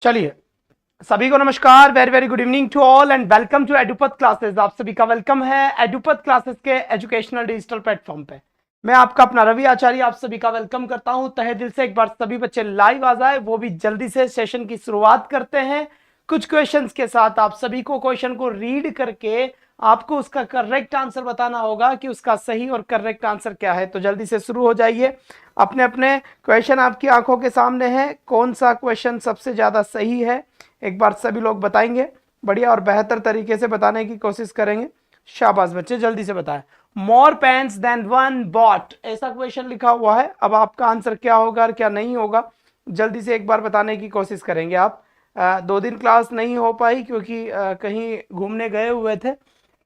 चलिए, सभी को नमस्कार, very very good evening to all and welcome to Edupath classes. आप सभी का वेलकम है एडुपथ क्लासेस के एजुकेशनल डिजिटल प्लेटफॉर्म पे। मैं आपका अपना रवि आचार्य आप सभी का वेलकम करता हूं तहे दिल से। एक बार सभी बच्चे लाइव आ जाए, वो भी जल्दी से। सेशन की शुरुआत करते हैं कुछ क्वेश्चंस के साथ। आप सभी को क्वेश्चन को रीड करके आपको उसका करेक्ट आंसर बताना होगा कि उसका सही और करेक्ट आंसर क्या है। तो जल्दी से शुरू हो जाइए। अपने अपने क्वेश्चन आपकी आंखों के सामने है। कौन सा क्वेश्चन सबसे ज्यादा सही है एक बार सभी लोग बताएंगे। बढ़िया और बेहतर तरीके से बताने की कोशिश करेंगे। शाबाश बच्चे, जल्दी से बताएं। मोर पेन्स देन वन बॉट, ऐसा क्वेश्चन लिखा हुआ है। अब आपका आंसर क्या होगा और क्या नहीं होगा, जल्दी से एक बार बताने की कोशिश करेंगे आप। 2 दिन क्लास नहीं हो पाई क्योंकि कहीं घूमने गए हुए थे,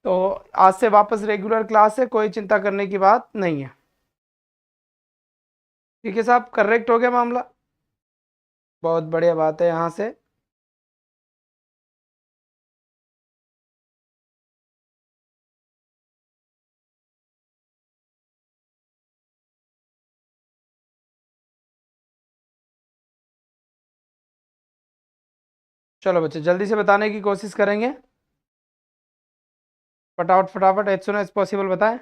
तो आज से वापस रेगुलर क्लास है, कोई चिंता करने की बात नहीं है। ठीक है साहब, करेक्ट हो गया मामला, बहुत बढ़िया बात है। यहाँ से चलो बच्चे जल्दी से बताने की कोशिश करेंगे। फटाफट फटाफट एज सुन एज पॉसिबल बताएं।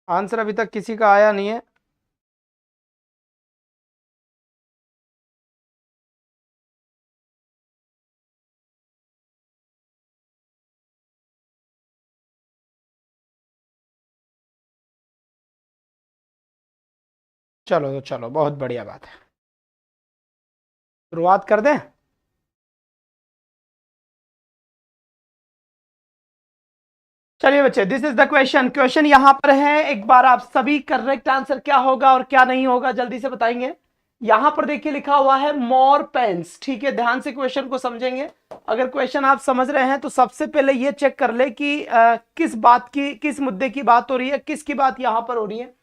आंसर अभी तक किसी का आया नहीं है। चलो तो चलो, बहुत बढ़िया बात है। शुरुआत कर दें। चलिए बच्चे, this is the question. Question यहां पर है, एक बार आप सभी करेक्ट आंसर क्या होगा और क्या नहीं होगा जल्दी से बताएंगे। यहां पर देखिए लिखा हुआ है मोर पेन्स। ठीक है, ध्यान से क्वेश्चन को समझेंगे। अगर क्वेश्चन आप समझ रहे हैं तो सबसे पहले ये चेक कर ले कि किस बात की, किस मुद्दे की बात हो रही है, किसकी बात यहां पर हो रही है।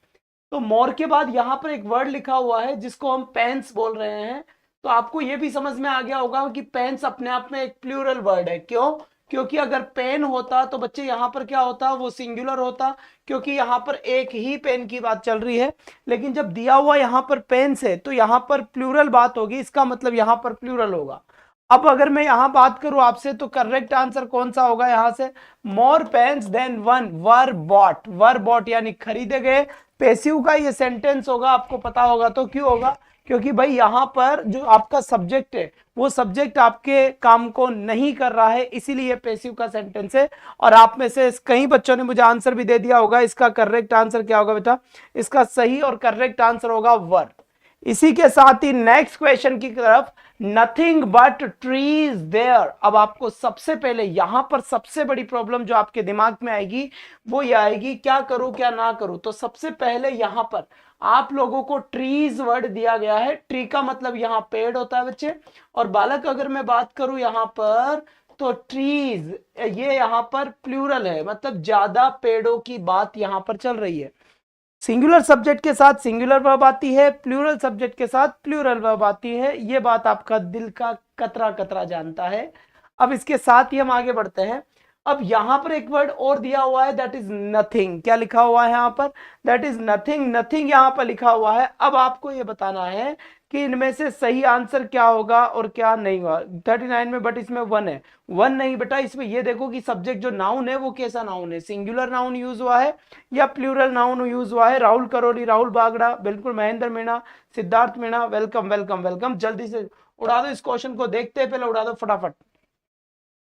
तो मोर के बाद यहां पर एक वर्ड लिखा हुआ है जिसको हम पेन्स बोल रहे हैं। तो आपको यह भी समझ में आ गया होगा कि पेन्स अपने आप में एक प्लूरल वर्ड है। क्यों? क्योंकि अगर पेन होता तो बच्चे यहां पर क्या होता, वो सिंगुलर होता, क्योंकि यहां पर एक ही पेन की बात चल रही है। लेकिन जब दिया हुआ यहां पर पेन्स है तो यहां पर प्लूरल बात होगी, इसका मतलब यहां पर प्लूरल होगा। अब अगर मैं यहां बात करूं आपसे तो करेक्ट आंसर कौन सा होगा यहां से? मोर पेन्स देन वन वर बॉट। वर बॉट यानी खरीदे गए। पेसिव का ये सेंटेंस होगा, आपको पता होगा। तो क्यों होगा? क्योंकि भाई यहां पर जो आपका सब्जेक्ट है वो सब्जेक्ट आपके काम को नहीं कर रहा है, इसीलिए पेसिव का सेंटेंस है। और आप में से कई बच्चों ने मुझे आंसर भी दे दिया होगा। इसका करेक्ट आंसर क्या होगा बेटा? इसका सही और करेक्ट आंसर होगा वर। इसी के साथ ही नेक्स्ट क्वेश्चन की तरफ, नथिंग बट ट्रीज देयर। अब आपको सबसे पहले यहां पर सबसे बड़ी प्रॉब्लम जो आपके दिमाग में आएगी वो ये आएगी, क्या करूं क्या ना करूं। तो सबसे पहले यहां पर आप लोगों को ट्रीज वर्ड दिया गया है। ट्री का मतलब यहां पेड़ होता है बच्चे। और बालक अगर मैं बात करूं यहां पर तो ट्रीज ये यहां पर प्लूरल है, मतलब ज्यादा पेड़ों की बात यहां पर चल रही है। सिंगुलर सब्जेक्ट के साथ सिंगुलर वर्ब आती है, प्लूरल सब्जेक्ट के साथ प्लूरल वर्ब आती है। ये बात आपका दिल का कतरा कतरा जानता है। अब इसके साथ ही हम आगे बढ़ते हैं। अब यहां पर एक वर्ड और दिया हुआ है, दैट इज नथिंग। क्या लिखा हुआ है यहां पर? That is nothing. नथिंग यहां पर लिखा हुआ है। अब आपको यह बताना है कि इनमें से सही आंसर क्या होगा और क्या नहीं होगा। 39 में, बट इसमें वन है। वन नहीं बेटा, इसमें यह देखो कि सब्जेक्ट जो नाउन है वो कैसा नाउन है, सिंगुलर नाउन यूज हुआ है या प्लूरल नाउन यूज हुआ है। राहुल करोली, राहुल बागड़ा, बिल्कुल Mahendra Meena, Siddharth Meena, welcome welcome welcome. जल्दी से उड़ा दो इस क्वेश्चन को, देखते हैं पहले, उड़ा दो फटाफट।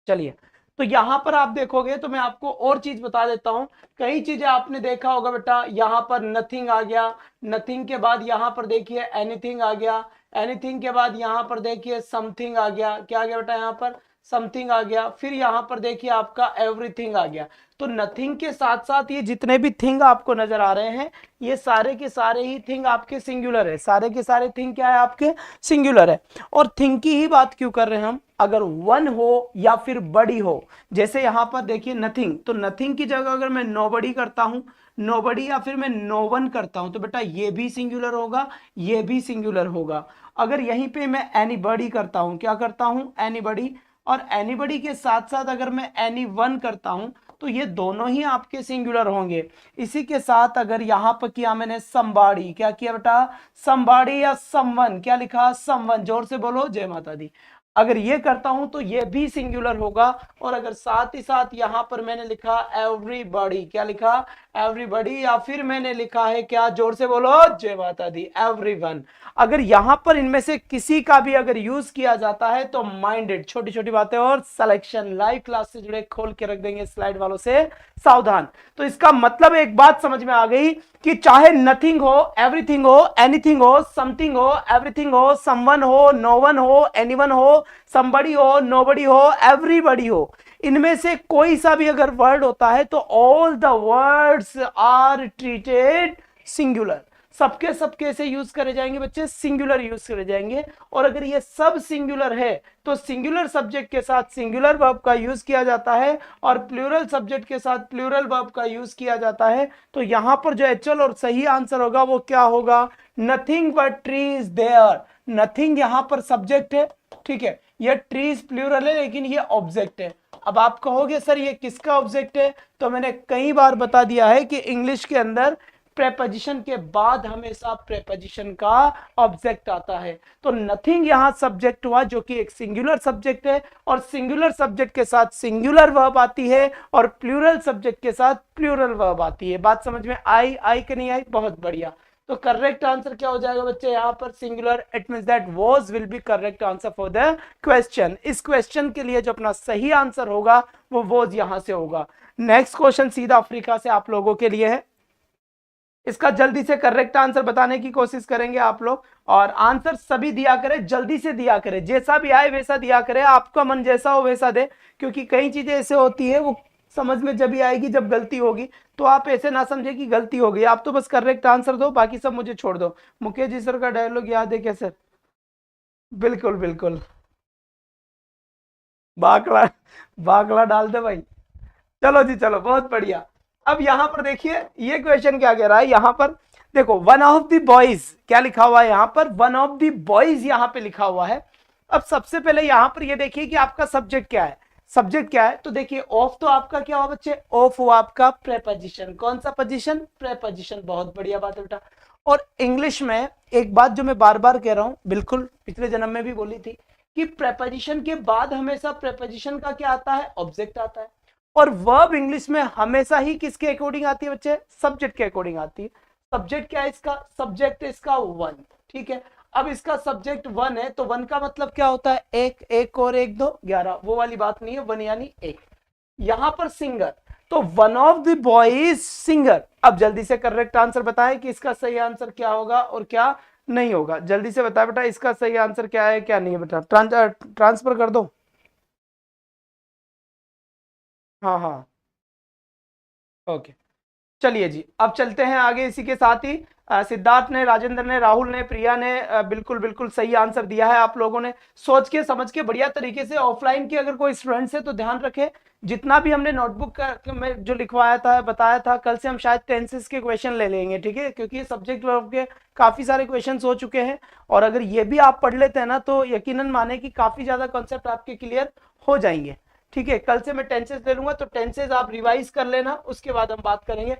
चलिए, तो यहां पर आप देखोगे तो मैं आपको और चीज बता देता हूं। कई चीजें आपने देखा होगा बेटा, यहां पर नथिंग आ गया, नथिंग के बाद यहां पर देखिए एनीथिंग आ गया, एनीथिंग के बाद यहां पर देखिए समथिंग आ गया। क्या आ गया बेटा? यहां पर समथिंग आ गया। फिर यहां पर देखिए आपका एवरीथिंग आ गया। तो नथिंग के साथ साथ ये जितने भी थिंग आपको नजर आ रहे हैं, ये सारे के सारे ही थिंग आपके सिंगुलर है। सारे के सारे थिंग क्या है? आपके सिंगुलर है। और थिंग की ही बात क्यों कर रहे हैं हम? अगर वन हो या फिर बड़ी हो, जैसे यहां पर देखिए नथिंग, तो नथिंग की जगह अगर मैं नोबडी करता हूं, नोबडी, या फिर मैं नो वन करता हूं, तो बेटा ये भी सिंगुलर होगा, ये भी सिंगुलर होगा। अगर यहीं पे मैं एनीबडी करता हूं, क्या करता हूं? एनीबडी। और एनीबडी के साथ साथ अगर मैं एनी वन करता हूं तो ये दोनों ही आपके सिंगुलर होंगे। इसी के साथ अगर यहां पर किया मैंने somebody, क्या किया बेटा, somebody या someone, क्या लिखा, someone, जोर से बोलो जय माता दी। अगर ये करता हूं तो ये भी सिंगुलर होगा। और अगर साथ ही साथ यहां पर मैंने लिखा एवरीबॉडी, क्या लिखा, एवरीबॉडी, या फिर मैंने लिखा है क्या, जोर से बोलो जय माता दी, एवरीवन, अगर यहां पर इनमें से किसी का भी अगर यूज किया जाता है तो माइंडेड, छोटी छोटी बातें और सिलेक्शन, लाइव क्लास से जुड़े खोल के रख देंगे, स्लाइड वालों से सावधान। तो इसका मतलब एक बात समझ में आ गई कि चाहे नथिंग हो, एवरीथिंग हो, एनीथिंग हो, समथिंग हो, एवरीथिंग हो, समवन हो, नो वन हो, एनीवन हो, समबडी हो, नोबडी हो, एवरीबडी हो, इनमें से कोई सा भी अगर वर्ड होता है तो all the words are treated singular, सबके सबके से यूज करे जाएंगे बच्चे, सिंगुलर यूज करे जाएंगे। और अगर ये सब सिंगुलर है तो सिंगुलर सब्जेक्ट के साथ सिंगुलर वर्ब का यूज किया जाता है और प्लूरल सब्जेक्ट के साथ प्लूरल वर्ब का यूज किया जाता है। तो यहां पर जो एक्चुअल और सही आंसर होगा वो क्या होगा, nothing but trees there. Nothing यहां पर सब्जेक्ट है, ठीक है, ये ट्रीज प्लूरल है लेकिन ये ऑब्जेक्ट है। अब आप कहोगे सर ये किसका ऑब्जेक्ट है, तो मैंने कई बार बता दिया है कि इंग्लिश के अंदर प्रेपोजिशन के बाद हमेशा प्रेपोजिशन का ऑब्जेक्ट आता है। तो नथिंग यहां सब्जेक्ट हुआ जो कि एक सिंगुलर सब्जेक्ट है, और सिंगुलर सब्जेक्ट के साथ सिंगुलर वर्ब आती है और प्लूरल सब्जेक्ट के साथ प्लूरल वर्ब आती है। बात समझ में आई, आई कि नहीं आई, बहुत बढ़िया। तो करेक्ट आंसर क्या हो जाएगा बच्चे यहां पर, singular, it means that was will be correct answer for the question. इस क्वेश्चन के लिए जो अपना सही आंसर होगा वो वाज यहां से होगा। नेक्स्ट क्वेश्चन सीधा अफ्रीका से आप लोगों के लिए है, इसका जल्दी से करेक्ट आंसर बताने की कोशिश करेंगे आप लोग, और आंसर सभी दिया करें, जल्दी से दिया करें, जैसा भी आए वैसा दिया करें, आपका मन जैसा हो वैसा दे, क्योंकि कई चीजें ऐसे होती है वो समझ में जब भी आएगी जब गलती होगी, तो आप ऐसे ना समझे कि गलती हो गई, आप तो बस करेक्ट आंसर दो, बाकी सब मुझे छोड़ दो। मुकेश जी सर का डायलॉग याद है क्या सर? बिल्कुल बिल्कुल, बाकला, बाकला डाल दे भाई। चलो जी चलो, बहुत बढ़िया। अब यहां पर देखिए ये क्वेश्चन क्या कह रहा है, यहां पर देखो वन ऑफ द बॉयज, क्या लिखा हुआ है यहां पर, वन ऑफ द बॉयज यहां पे लिखा हुआ है। अब सबसे पहले यहां पर ये देखिए कि आपका सब्जेक्ट क्या है, सब्जेक्ट क्या है, तो देखिए ऑफ तो आपका क्या हुआ बच्चे, ऑफ हुआ आपका प्रेपोजिशन, कौन सा पोजीशन, प्रेपोजिशन, बहुत बढ़िया बात है बेटा। और इंग्लिश में एक बात जो मैं बार बार कह रहा हूं, बिल्कुल पिछले जन्म में भी बोली थी, कि प्रेपोजिशन के बाद हमेशा प्रेपोजिशन का क्या आता है, ऑब्जेक्ट आता है। और वर्ब इंग्लिश में हमेशा ही किसके अकॉर्डिंग आती है बच्चे, सब्जेक्ट के अकॉर्डिंग आती है। सब्जेक्ट क्या है इसका, सब्जेक्ट इसका वन, ठीक है। अब इसका सब्जेक्ट वन है तो वन का मतलब क्या होता है, एक, एक और एक दो 11, वो वाली बात नहीं है, वन यानी एक। यहां पर सिंगर, तो one of the boy is singer. अब जल्दी से करेक्ट आंसर बताएं कि इसका सही आंसर क्या होगा और क्या नहीं होगा, जल्दी से बताए बेटा, इसका सही आंसर क्या है क्या नहीं है बेटा, ट्रांसफर कर दो। हाँ हाँ, ओके, चलिए जी अब चलते हैं आगे। इसी के साथ ही सिद्धार्थ ने, राजेंद्र ने, राहुल ने, प्रिया ने बिल्कुल बिल्कुल सही आंसर दिया है। आप लोगों ने सोच के समझ के बढ़िया तरीके से, ऑफलाइन की अगर कोई स्टूडेंट्स है तो ध्यान रखे, जितना भी हमने नोटबुक में जो लिखवाया था, बताया था, कल से हम शायद टेंसेस के क्वेश्चन ले लेंगे, ठीक है, क्योंकि सब्जेक्ट वर्ब के काफी सारे क्वेश्चन हो चुके हैं। और अगर ये भी आप पढ़ लेते हैं ना तो यकीनन माने कि काफी ज्यादा कॉन्सेप्ट आपके क्लियर हो जाएंगे, ठीक है। कल से मैं टेंसेस ले लूंगा, तो टेंसेस आप रिवाइज कर लेना, उसके बाद हम बात करेंगे।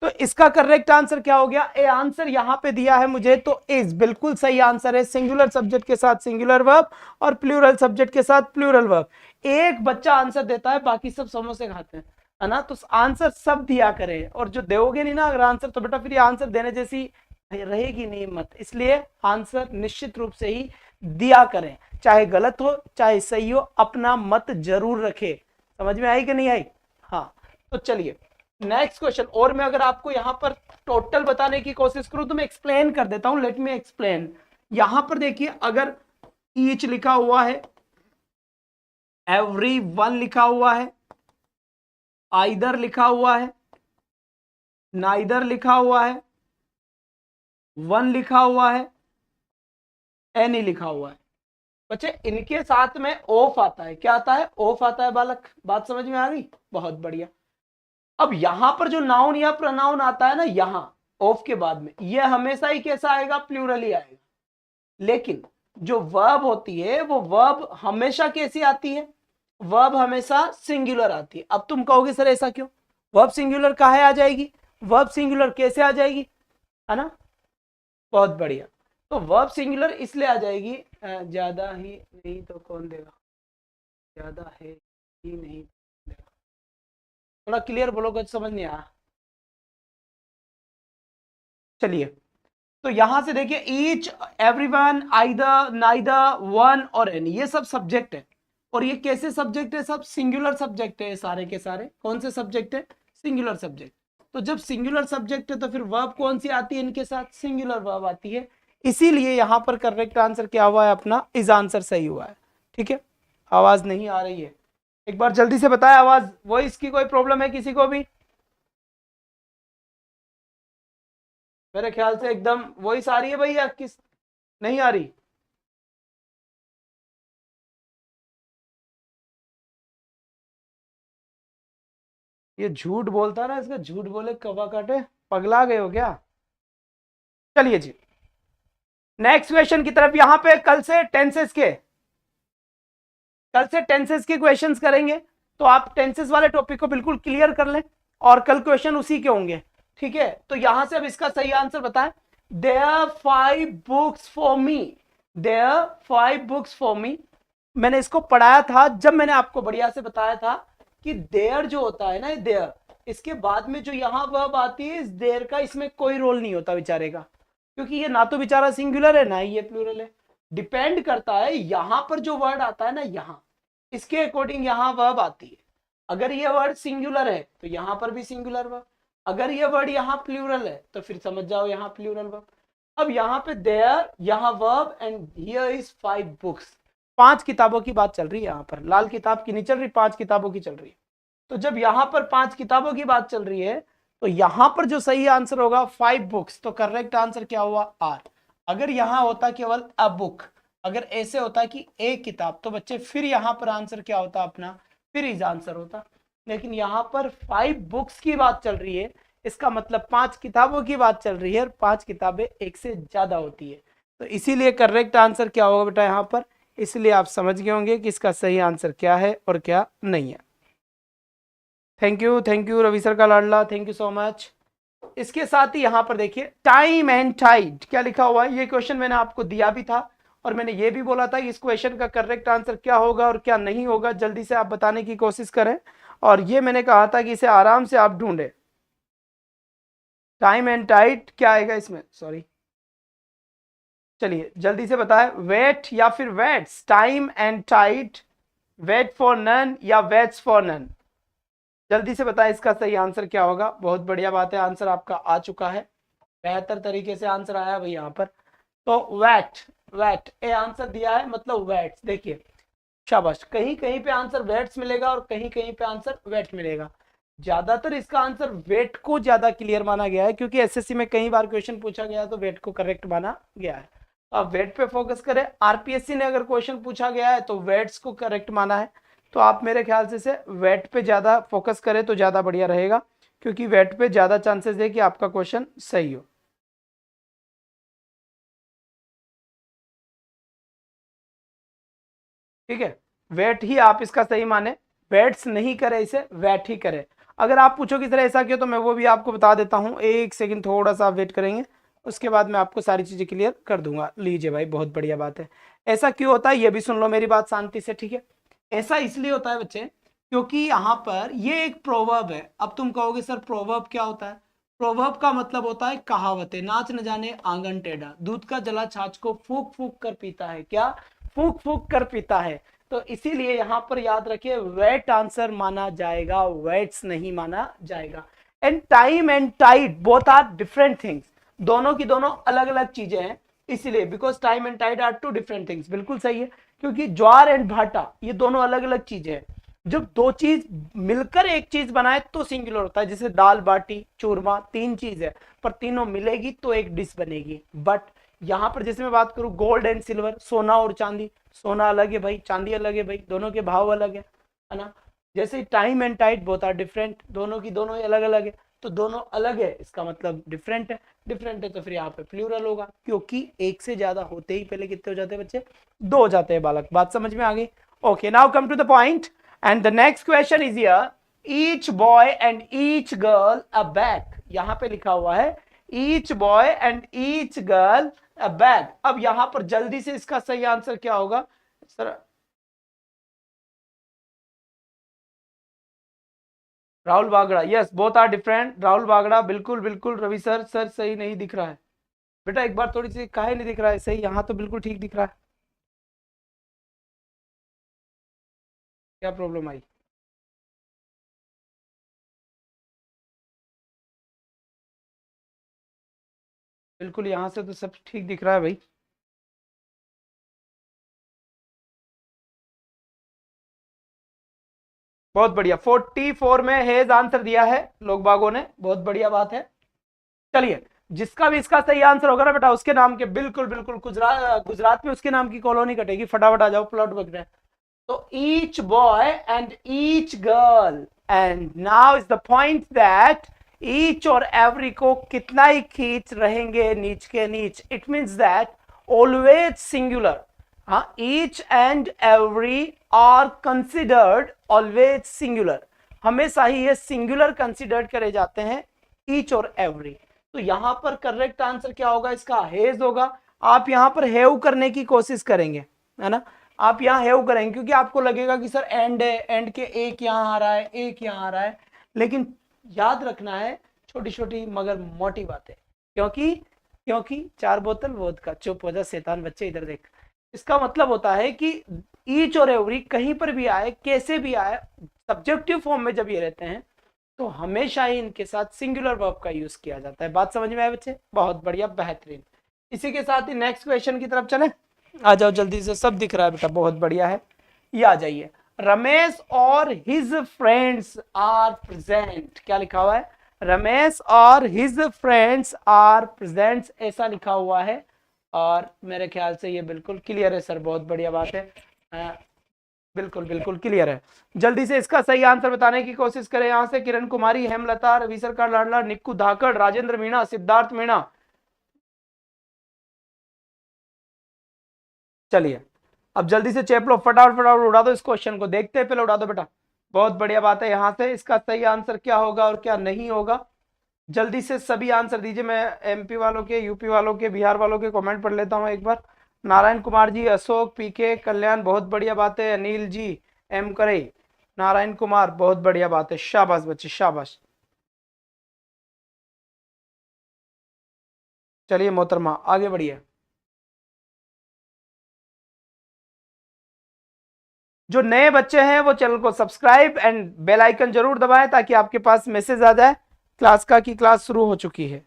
तो इसका करेक्ट आंसर क्या हो गया, ए आंसर यहां पे दिया है मुझे, तो इज बिल्कुल सही आंसर है, सिंगुलर सब्जेक्ट के साथ सिंगुलर वर्ब और प्लूरल सब्जेक्ट के साथ प्लूरल वर्ब। एक बच्चा आंसर देता है, बाकी सब समोसे खाते हैं, है ना, तो आंसर सब दिया करें, और जो दोगे नहीं ना अगर आंसर, तो बेटा फिर ये आंसर देने जैसी रहेगी नहीं मत, इसलिए आंसर निश्चित रूप से ही दिया करें, चाहे गलत हो चाहे सही हो, अपना मत जरूर रखे। समझ में आई कि नहीं आई? हाँ, तो चलिए नेक्स्ट क्वेश्चन। और मैं अगर आपको यहां पर टोटल बताने की कोशिश करूं तो मैं एक्सप्लेन कर देता हूं, लेट मी एक्सप्लेन। यहां पर देखिए अगर ईच लिखा हुआ है, एवरी वन लिखा हुआ है, आइदर लिखा हुआ है, नाइदर लिखा हुआ है, वन लिखा हुआ है, एनी लिखा हुआ है, बच्चे इनके साथ में ऑफ आता है, क्या आता है, ऑफ आता है बालक, बात समझ में आ गई, बहुत बढ़िया। अब यहां पर जो नाउन या प्रोनाउन आता है ना, यहां ऑफ के बाद में, यह हमेशा ही कैसा आएगा, प्लूरल ही आएगा। लेकिन जो वर्ब होती है वो वर्ब हमेशा कैसी आती है, वर्ब हमेशा सिंगुलर आती है। अब तुम कहोगे सर ऐसा क्यों, वर्ब सिंगुलर काहे आ जाएगी, वर्ब सिंगुलर कैसे आ जाएगी, है ना, बहुत बढ़िया। तो वर्ब सिंगुलर इसलिए आ जाएगी, ज्यादा ही नहीं तो कौन देगा, ज्यादा है ही नहीं देगा। थोड़ा क्लियर बोलो, कुछ समझ नहीं आया। चलिए, तो यहां से देखिए, each, everyone, either, neither, one और एनी, ये सब सब्जेक्ट है। और ये कैसे सब्जेक्ट है, सब सिंगुलर सब्जेक्ट है सारे के सारे। कौन से सब्जेक्ट है, सिंगुलर सब्जेक्ट। तो जब सिंगुलर सब्जेक्ट है तो फिर वर्ब कौन सी आती है इनके साथ, सिंगुलर वर्ब आती है। इसीलिए यहां पर करेक्ट आंसर क्या हुआ है अपना, इज आंसर सही हुआ है। ठीक है, आवाज नहीं आ रही है, एक बार जल्दी से बताए, आवाज, वॉइस की कोई प्रॉब्लम है किसी को भी? मेरे ख्याल से एकदम वॉइस आ रही है भैया, किस, नहीं आ रही? ये झूठ बोलता ना, इसका झूठ बोले कवा काटे, पगला गए हो क्या? चलिए जी, नेक्स्ट क्वेश्चन की तरफ। यहां पे कल से टेंसेस के क्वेश्चंस करेंगे, तो आप टेंसेस वाले टॉपिक को बिल्कुल क्लियर कर लें, और कल क्वेश्चन उसी के होंगे। ठीक है, तो यहां से अब इसका सही आंसर बताएं। There 5 books for me, there 5 books for me. मैंने इसको पढ़ाया था जब मैंने आपको बढ़िया से बताया था कि देयर जो होता है ना, देयर, इसके बाद में जो यहां वर्ब आती है, इस देयर का इसमें कोई रोल नहीं होता बेचारे का, क्योंकि ये ना तो बेचारा सिंगुलर है ना ही ये प्लूरल है। डिपेंड करता है यहां पर जो वर्ड आता है ना, यहां, इसके अकॉर्डिंग यहां वर्ब आती है। अगर ये वर्ड सिंगुलर है तो यहां पर भी सिंगुलर वर्ब, अगर ये वर्ड यहां प्लूरल है तो फिर समझ जाओ यहां प्लूरल वर्ब। अब यहां पे देयर, यहां verb, and here is 5 books. 5 किताबों की बात चल रही है यहां पर, लाल किताब की नहीं चल रही, 5 किताबों की चल रही है। तो जब यहां पर 5 किताबों की बात चल रही है, तो यहां पर जो सही आंसर होगा 5 बुक्स, तो करेक्ट आंसर क्या हुआ, आर। अगर यहां होता केवल अ बुक, अगर ऐसे होता कि एक किताब, तो बच्चे फिर यहां पर आंसर क्या होता अपना, फिर इज आंसर होता। लेकिन यहां पर 5 बुक्स की बात चल रही है, इसका मतलब 5 किताबों की बात चल रही है, और 5 किताबें एक से ज्यादा होती है। तो इसीलिए करेक्ट आंसर क्या होगा बेटा यहां पर। इसलिए आप समझ गए होंगे कि इसका सही आंसर क्या है और क्या नहीं है। थैंक यू रवि सर का लाडला, थैंक यू सो मच। इसके साथ ही यहां पर देखिए, टाइम एंड टाइड क्या लिखा हुआ है, ये क्वेश्चन मैंने आपको दिया भी था, और मैंने ये भी बोला था इस क्वेश्चन का करेक्ट आंसर क्या होगा और क्या नहीं होगा, जल्दी से आप बताने की कोशिश करें। और ये मैंने कहा था कि इसे आराम से आप ढूंढें। टाइम एंड टाइड क्या आएगा इसमें, सॉरी, चलिए जल्दी से बताएं, वेट या फिर waits, time and tide, wait for none या वेट्स फॉर नन, जल्दी से बताएं इसका सही आंसर क्या होगा। बहुत बढ़िया बात है, आंसर आपका आ चुका है, बेहतर तरीके से आंसर आया भाई यहाँ पर। तो वेट, वेट ए आंसर दिया है, मतलब वेट्स। देखिए शाबाश, कहीं कहीं पे आंसर वेट्स मिलेगा और कहीं कहीं पे आंसर वेट मिलेगा। ज्यादातर इसका आंसर वेट को ज्यादा क्लियर माना गया है, क्योंकि एसएससी में कई बार क्वेश्चन पूछा गया तो वेट को करेक्ट माना गया है। अब वेट पे फोकस करें, आरपीएससी ने अगर क्वेश्चन पूछा गया है तो वेट्स को करेक्ट माना है। तो आप मेरे ख्याल से वेट पे ज्यादा फोकस करें तो ज्यादा बढ़िया रहेगा, क्योंकि वेट पे ज्यादा चांसेस है कि आपका क्वेश्चन सही हो। ठीक है, वेट ही आप इसका सही माने, वेट्स नहीं करे, इसे वेट ही करे। अगर आप पूछोगे सर ऐसा क्यों, तो मैं वो भी आपको बता देता हूँ, एक सेकंड थोड़ा सा आप वेट करेंगे, उसके बाद मैं आपको सारी चीजें क्लियर कर दूंगा। लीजिए भाई, बहुत बढ़िया बात है। ऐसा क्यों होता है ये भी सुन लो मेरी बात शांति से, ठीक है। ऐसा इसलिए होता है बच्चे, क्योंकि यहाँ पर ये एक प्रोवर्ब है। अब तुम कहोगे सर प्रोवर्ब क्या होता है, प्रोवर्ब का मतलब होता है कहावतें, नाच न जाने आंगन टेढ़ा, दूध का जला छाछ को फूक फूक कर पीता है, क्या फूक फूक कर पीता है। तो इसीलिए यहां पर याद रखिए, वेट आंसर माना जाएगा, वेट्स नहीं माना जाएगा। And time and tide both are different things, दोनों की दोनों अलग अलग चीजें हैं। इसीलिए because time and tide are two different things, बिल्कुल सही है, क्योंकि ज्वार एंड भाटा ये दोनों अलग अलग चीजें हैं। जब दो चीज मिलकर एक चीज बनाए तो सिंगुलर होता है, जैसे दाल बाटी चूरमा, 3 चीज है पर तीनों मिलेगी तो एक डिश बनेगी। बट यहां पर जैसे मैं बात करूं गोल्ड एंड सिल्वर, सोना और चांदी, सोना अलग है भाई, चांदी अलग है भाई, दोनों के भाव अलग है ना। जैसे time and tide both are different, दोनों की दोनों ही अलग अलग है, तो दोनों अलग है इसका मतलब डिफरेंट है, डिफरेंट है तो फिर यहाँ पे प्लूरल होगा, क्योंकि एक से ज्यादा होते ही पहले कितने हो जाते हैं बच्चे, 2 हो जाते हैं बालक। बात समझ में आ गई? Okay, now come to the point. And the next question is here, each boy and each girl a bag. यहां पे लिखा हुआ है each boy and each girl a bag. अब यहां पर जल्दी से इसका सही आंसर क्या होगा sir? Rahul Bagra, yes both are different. Rahul Bagra, बिल्कुल बिल्कुल। रवि सर, सर सही नहीं दिख रहा है बेटा, एक बार थोड़ी सी काहे नहीं दिख रहा है सही? यहाँ तो बिल्कुल ठीक दिख रहा है, क्या प्रॉब्लम आई? बिल्कुल यहाँ से तो सब ठीक दिख रहा है भाई। बहुत बढ़िया, 44 में हेज आंसर दिया है लोग बागों ने, बहुत बढ़िया बात है। चलिए, जिसका भी इसका सही आंसर होगा ना बेटा, उसके नाम के बिल्कुल बिल्कुल गुजरात में उसके नाम की कॉलोनी कटेगी। फटाफट आ जाओ, प्लॉट बन रहे हैं। तो each boy and each girl, and now is the point that each और एवरी को कितना ही खींच रहेंगे नीच के नीच। It means that always singular. हाँ, each and every are considered always singular, हमेशा ही ये सिंगुलर कंसिडर्ड करे जाते हैं, ईच और एवरी। तो यहां पर करेक्ट आंसर क्या होगा इसका? हेज होगा। आप यहां पर हेव करने की कोशिश करेंगे, है ना? आप यहाँ हेव करेंगे क्योंकि आपको लगेगा कि सर एंड है, एंड के एक यहाँ आ रहा है, एक यहाँ आ रहा है। लेकिन याद रखना है छोटी छोटी मगर मोटी बातें, क्योंकि क्योंकि 4 बोतल वोदका, चुप हो जा शैतान बच्चे, इधर देख। इसका मतलब होता है कि ईच और एवरी कहीं पर भी आए, कैसे भी आए, सब्जेक्टिव फॉर्म में जब ये रहते हैं तो हमेशा ही इनके साथ सिंगुलर वर्ब का यूज किया जाता है। बात समझ में आए बच्चे? बहुत बढ़िया, बेहतरीन। इसी के साथ ही नेक्स्ट क्वेश्चन की तरफ चले। आ जाओ जल्दी से, सब दिख रहा है बेटा, बहुत बढ़िया है। ये आ जाइए, रमेश और हिज फ्रेंड्स आर प्रेजेंट। क्या लिखा हुआ है? रमेश और हिज फ्रेंड्स आर प्रेजेंट, ऐसा लिखा हुआ है। और मेरे ख्याल से ये बिल्कुल क्लियर है सर, बहुत बढ़िया बात है। बिल्कुल बिल्कुल क्लियर है। जल्दी से इसका सही आंसर बताने की कोशिश करें। यहां से किरण कुमारी, हेमलता, रवि सरकार लाडला, निक्कू धाकड़, राजेंद्र मीणा, सिद्धार्थ मीणा। चलिए, अब जल्दी से चेप लो, फटाफट फटाफट उड़ा दो इस क्वेश्चन को, देखते हैं, पहले उड़ा दो बेटा। बहुत बढ़िया बात है। यहां से इसका सही आंसर क्या होगा और क्या नहीं होगा, जल्दी से सभी आंसर दीजिए। मैं एमपी वालों के, यूपी वालों के, बिहार वालों के कमेंट पढ़ लेता हूं एक बार। नारायण कुमार जी, अशोक, पीके, कल्याण, बहुत बढ़िया बात है। अनिल जी, एम करे, नारायण कुमार, बहुत बढ़िया बात है। शाबाश बच्चे, शाबाश। चलिए मोहतरमा, आगे बढ़िए। जो नए बच्चे हैं वो चैनल को सब्सक्राइब एंड बेल आइकन जरूर दबाएं ताकि आपके पास मैसेज आ जाए क्लास का कि क्लास शुरू हो चुकी है।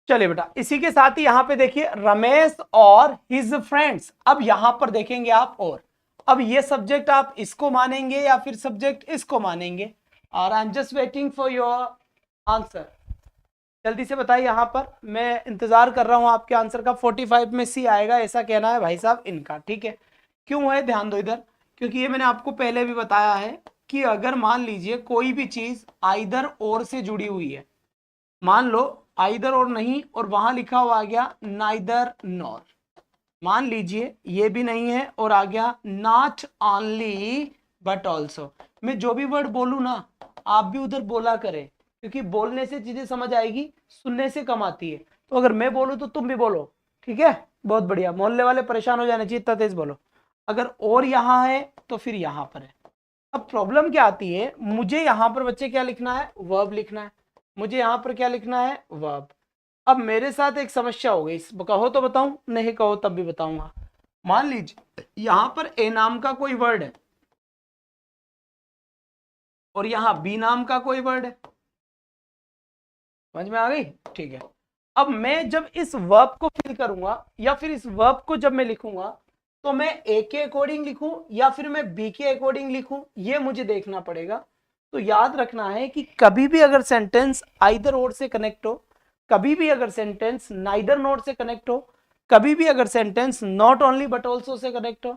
चलिए बेटा, इसी के साथ ही यहां पे देखिए रमेश और हिज फ्रेंड्स। अब यहां पर देखेंगे आप, और अब ये सब्जेक्ट आप इसको मानेंगे या फिर सब्जेक्ट इसको मानेंगे? और I am just waiting for your answer. जल्दी से बताइए, यहां पर मैं इंतजार कर रहा हूं आपके आंसर का। 45 में सी आएगा ऐसा कहना है भाई साहब इनका, ठीक है? क्यों है, ध्यान दो इधर, क्योंकि ये मैंने आपको पहले भी बताया है कि अगर मान लीजिए कोई भी चीज आइदर और से जुड़ी हुई है, मान लो आइदर और नहीं और वहां लिखा हुआ आ गया नाइदर नॉर, मान लीजिए ये भी नहीं है और आ गया नॉट ओनली बट ऑल्सो। मैं जो भी वर्ड बोलूं ना, आप भी उधर बोला करें, क्योंकि बोलने से चीजें समझ आएगी, सुनने से कम आती है। तो अगर मैं बोलूं तो तुम भी बोलो, ठीक है? बहुत बढ़िया, मोहल्ले वाले परेशान हो जाने चाहिए, इतना तेज बोलो। अगर और यहां है तो फिर यहां पर है। अब प्रॉब्लम क्या आती है, मुझे यहां पर बच्चे क्या लिखना है? वर्ब लिखना है। मुझे यहां पर क्या लिखना है? वर्ब। अब मेरे साथ एक समस्या हो गई, कहो तो बताऊं, नहीं कहो तब भी बताऊंगा। मान लीजिए यहां पर ए नाम का कोई वर्ड है और यहां बी नाम का कोई वर्ड है, समझ में आ गई? ठीक है। अब मैं जब इस वर्ब को फिल करूंगा या फिर इस वर्ब को जब मैं लिखूंगा, तो मैं ए के अकॉर्डिंग लिखूं या फिर मैं बी के अकॉर्डिंग लिखूं, ये मुझे देखना पड़ेगा। तो याद रखना है कि कभी भी अगर सेंटेंस आइदर और से कनेक्ट हो, कभी भी अगर सेंटेंस नाइदर नॉर से कनेक्ट हो, कभी भी अगर sentence not only but also say connect हो,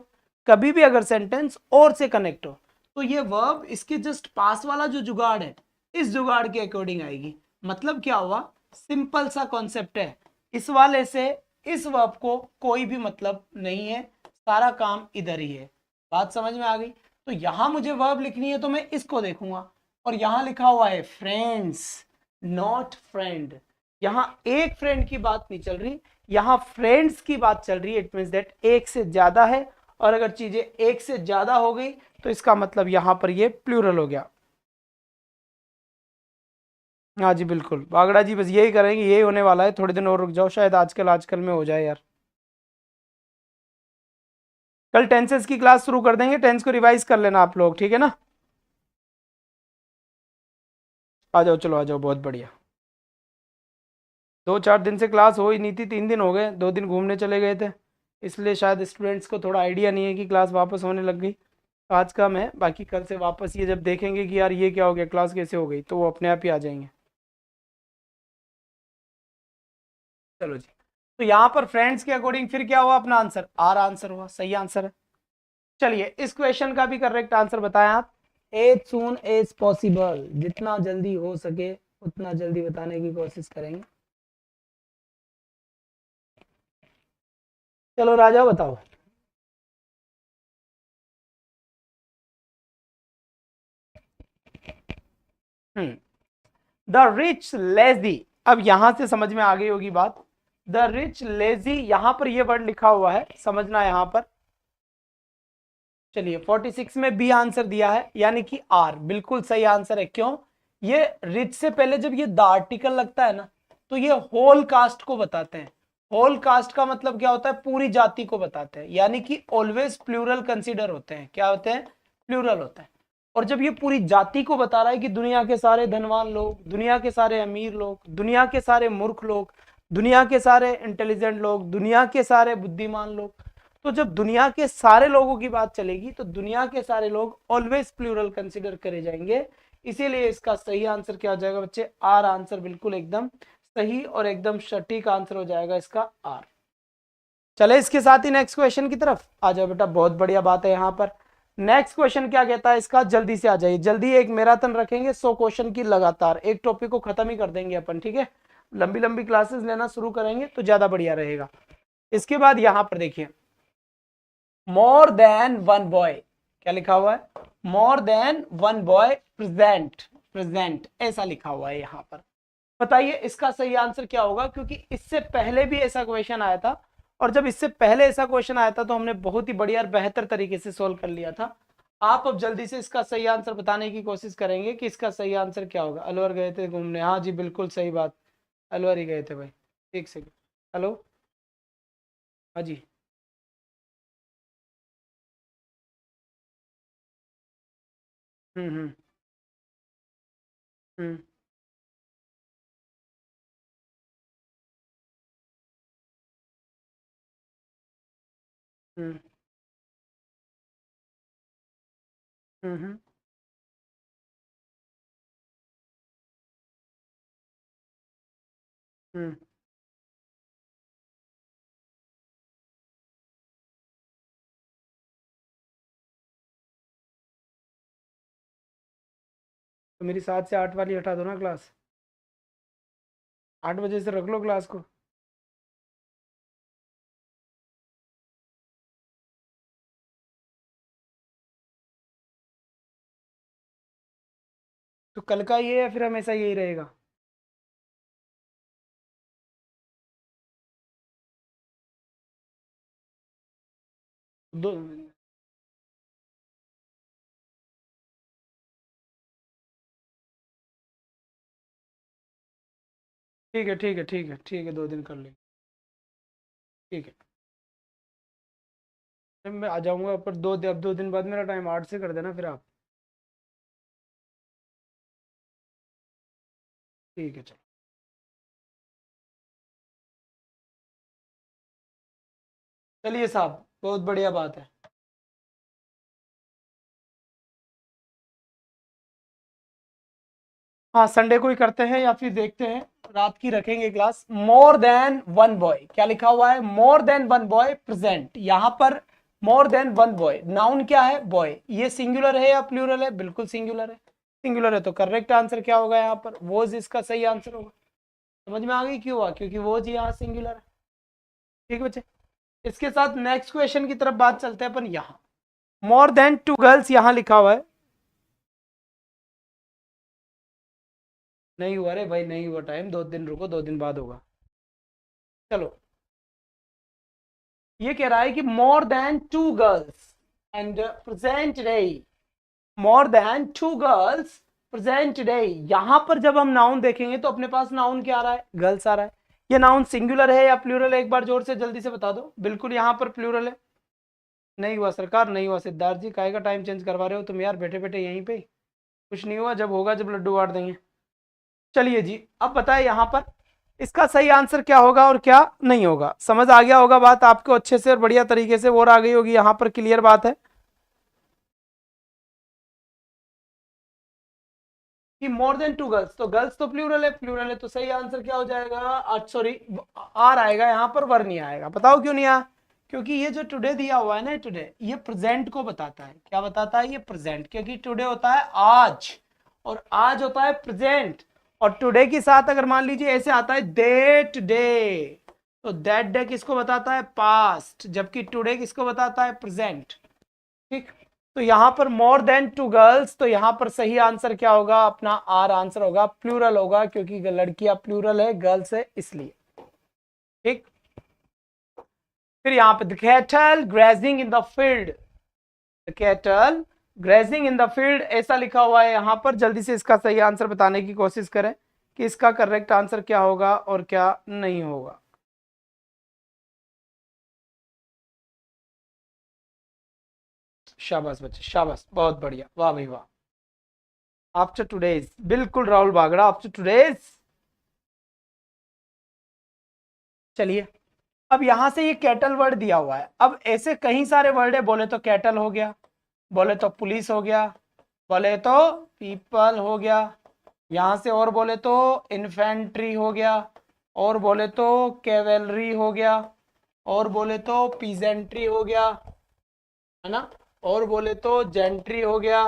कभी भी अगर सेंटेंस और से कनेक्ट हो, तो ये वर्ब इसके जस्ट पास वाला जो जुगाड़ है इस जुगाड़ के अकॉर्डिंग आएगी। मतलब क्या हुआ, सिंपल सा कॉन्सेप्ट है, इस वाले से इस वर्ब को कोई भी मतलब नहीं है, सारा काम इधर ही है। बात समझ में आ गई? तो यहां मुझे वर्ब लिखनी है तो मैं इसको देखूंगा, और यहां लिखा हुआ है फ्रेंड्स नॉट फ्रेंड। यहां एक फ्रेंड की बात नहीं चल रही, यहां फ्रेंड्स की बात चल रही है। इट मींस दैट एक से ज्यादा है, और अगर चीजें एक से ज्यादा हो गई तो इसका मतलब यहां पर ये प्लूरल हो गया। हाँ जी बिल्कुल बागड़ा जी, बस यही करेंगे, यही होने वाला है। थोड़े दिन और रुक जाओ, शायद आजकल आजकल में हो जाए यार। कल टेंसेस की क्लास शुरू कर देंगे, टेंस को रिवाइज कर लेना आप लोग, ठीक है ना? आ जाओ, चलो आ जाओ, बहुत बढ़िया। 2-4 दिन से क्लास हो ही नहीं थी, 3 दिन हो गए, 2 दिन घूमने चले गए थे, इसलिए शायद स्टूडेंट्स को थोड़ा आइडिया नहीं है कि क्लास वापस होने लग गई। आज का मैं बाकी कल से वापस ये जब देखेंगे कि यार ये क्या हो गया, क्लास कैसे हो गई, तो वो अपने आप ही आ जाएंगे। चलो जी, तो यहाँ पर फ्रेंड्स के अकॉर्डिंग फिर क्या हुआ, अपना आंसर आर आंसर हुआ, सही आंसर है। चलिए इस क्वेश्चन का भी करेक्ट आंसर बताएं आप। एज सून एज पॉसिबल, जितना जल्दी हो सके उतना जल्दी बताने की कोशिश करेंगे। चलो राजा बताओ। द रिच लेजी, अब यहां से समझ में आ गई होगी बात। द रिच लेजी, यहां पर ये वर्ड लिखा हुआ है, समझना यहां पर। चलिए 46 में बी आंसर दिया है, यानी कि आर बिल्कुल सही आंसर है। क्यों? ये रिच से पहले जब ये द आर्टिकल लगता है ना, तो ये होल कास्ट को बताते हैं। होल कास्ट का मतलब क्या होता है, पूरी जाति को बताते हैं, यानी कि ऑलवेज प्लूरल कंसीडर होते हैं। क्या होते हैं? प्लूरल होता है। और जब ये पूरी जाति को बता रहा है कि दुनिया के सारे धनवान लोग, दुनिया के सारे अमीर लोग, दुनिया के सारे मूर्ख लोग, दुनिया के सारे इंटेलिजेंट लोग, दुनिया के सारे बुद्धिमान लोग, तो जब दुनिया के सारे लोगों की बात चलेगी तो दुनिया के सारे लोग ऑलवेज प्लूरल कंसीडर करे जाएंगे। इसीलिए इसका सही आंसर क्या हो जाएगा बच्चे, आर आंसर बिल्कुल एकदम सही और एकदम सटीक आंसर हो जाएगा इसका आर। चले इसके साथ ही नेक्स्ट क्वेश्चन की तरफ आ जाओ बेटा, बहुत बढ़िया बात है। यहाँ पर नेक्स्ट क्वेश्चन क्या कहता है इसका, जल्दी से आ जाइए, जल्दी एक मैराथन रखेंगे 100 क्वेश्चन की लगातार, एक टॉपिक को खत्म ही कर देंगे अपन, ठीक है? लंबी लंबी क्लासेस लेना शुरू करेंगे तो ज्यादा बढ़िया रहेगा। इसके बाद यहां पर देखिए, मोर देन वन बॉय, क्या लिखा हुआ है? More than one boy present, present ऐसा लिखा हुआ है यहां पर। बताइए इसका सही आंसर क्या होगा, क्योंकि इससे पहले भी ऐसा क्वेश्चन आया था, और जब इससे पहले ऐसा क्वेश्चन आया था तो हमने बहुत ही बढ़िया और बेहतर तरीके से सोल्व कर लिया था। आप अब जल्दी से इसका सही आंसर बताने की कोशिश करेंगे कि इसका सही आंसर क्या होगा। अलवर गए थे घूमने, हाँ जी बिल्कुल सही बात, अलवर ही गए थे भाई। एक सेकेंड, हेलो, हाँ जी। हम्म। हम्म हम्म हम्म। हम्म। तो मेरी 7 से 8 वाली हटा दो ना क्लास, 8 बजे से रख लो क्लास को। तो कल का ये है, फिर हमेशा यही रहेगा? दो, ठीक है ठीक है ठीक है ठीक है, 2 दिन कर लेंगे, ठीक है। फिर मैं आ जाऊंगा पर अब 2 दिन बाद मेरा टाइम 8 से कर देना फिर आप। ठीक है चलो। चलिए साहब, बहुत बढ़िया बात है। हाँ संडे को ही करते हैं, या फिर देखते हैं रात की रखेंगे class. More than one boy, क्या लिखा हुआ है? More than one boy present. यहाँ पर more than one boy, noun क्या है, बॉय, ये सिंगुलर है या प्लूरल है, बिल्कुल सिंगुलर है, सिंगुलर है तो करेक्ट आंसर क्या होगा यहाँ पर, वोज इसका सही आंसर होगा। समझ में आ गई क्यों हुआ, क्योंकि वोज यहाँ सिंगुलर है। ठीक बच्चे, इसके साथ नेक्स्ट क्वेश्चन की तरफ बात चलते हैं अपन। यहाँ मोर देन टू गर्ल्स यहाँ लिखा हुआ है, नहीं हुआ रे भाई, नहीं हुआ टाइम, 2 दिन रुको, 2 दिन बाद होगा। चलो, ये कह रहा है कि more than two girls and present day, more than two girls present day, यहां पर जब हम नाउन देखेंगे तो अपने पास नाउन क्या आ रहा है, गर्ल्स आ रहा है। ये नाउन सिंगुलर है या प्लूरल है, एक बार जोर से जल्दी से बता दो। बिल्कुल यहां पर प्लूरल है। नहीं हुआ सरकार, नहीं हुआ। सिद्धार्थ जी काहे का टाइम चेंज करवा रहे हो तुम यार, बैठे बैठे यहीं पे। कुछ नहीं हुआ, जब होगा जब लड्डू बांट देंगे। चलिए जी, अब बताए यहां पर इसका सही आंसर क्या होगा और क्या नहीं होगा। समझ आ गया होगा बात आपको अच्छे से और बढ़िया तरीके से, और आ गई होगी यहां पर, क्लियर बात है कि मोर देन टू गर्ल्स, तो गर्ल्स तो प्लूरल है, प्लूरल है तो सही आंसर क्या हो जाएगा, सॉरी आर आएगा यहाँ पर, वर नहीं आएगा। बताओ क्यों नहीं आया, क्योंकि ये जो टुडे दिया हुआ है ना, टुडे ये प्रेजेंट को बताता है। क्या बताता है, ये प्रेजेंट, क्योंकि टुडे होता है आज और आज होता है प्रेजेंट, और टुडे के साथ अगर मान लीजिए ऐसे आता है दैट डे, तो दैट डे किसको बताता है, पास्ट, जबकि टुडे किसको बताता है, प्रेजेंट। ठीक, तो यहां पर मोर देन टू गर्ल्स, तो यहां पर सही आंसर क्या होगा, अपना आर आंसर होगा, प्लूरल होगा, क्योंकि लड़कियां प्लूरल है, गर्ल्स है इसलिए। ठीक, फिर यहां पे the cattle grazing in the field, the cattle grazing in the field ऐसा लिखा हुआ है यहां पर। जल्दी से इसका सही आंसर बताने की कोशिश करें कि इसका करेक्ट आंसर क्या होगा और क्या नहीं होगा। शाबाश बच्चे शाबाश, बहुत बढ़िया, वाह भाई वाह। आफ्टर टूडेज, बिल्कुल राहुल बागड़ा, आफ्टर टूडेज। चलिए, अब यहां से ये कैटल वर्ड दिया हुआ है, अब ऐसे कई सारे वर्ड है, बोले तो कैटल हो गया, बोले तो पुलिस हो गया, बोले तो पीपल हो गया, यहां से और बोले तो इन्फेंट्री हो गया, और बोले तो कैवेलरी हो गया, और बोले तो पीजेंट्री हो गया, है ना, और बोले तो जेंट्री हो गया,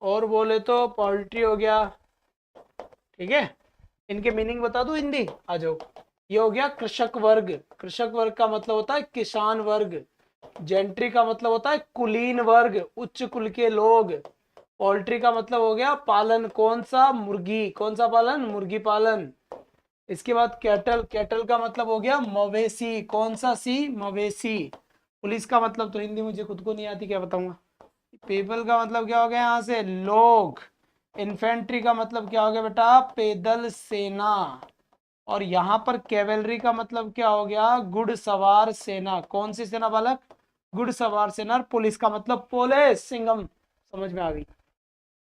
और बोले तो पोल्ट्री हो गया। ठीक है, इनके मीनिंग बता दूं हिंदी, आ जाओ। ये हो गया कृषक वर्ग, कृषक वर्ग का मतलब होता है किसान वर्ग, जेंट्री का मतलब होता है कुलीन वर्ग, उच्च कुल के लोग, पोल्ट्री का मतलब हो गया पालन, कौन सा, मुर्गी, कौन सा पालन, मुर्गी पालन। इसके बाद कैटल, कैटल का मतलब हो गया मवेशी, कौन सा सी, मवेशी। पुलिस का मतलब तो हिंदी मुझे खुद को नहीं आती, क्या बताऊंगा। पीपल का मतलब क्या हो गया यहाँ से, लोग। इन्फेंट्री का मतलब क्या हो गया बेटा, पैदल सेना। और यहाँ पर कैवेलरी का मतलब क्या हो गया, घुड़सवार सेना, कौन सी सेना बालक, घुड़सवार सेना। और पुलिस का मतलब पुलिस सिंगम। समझ में आ गई।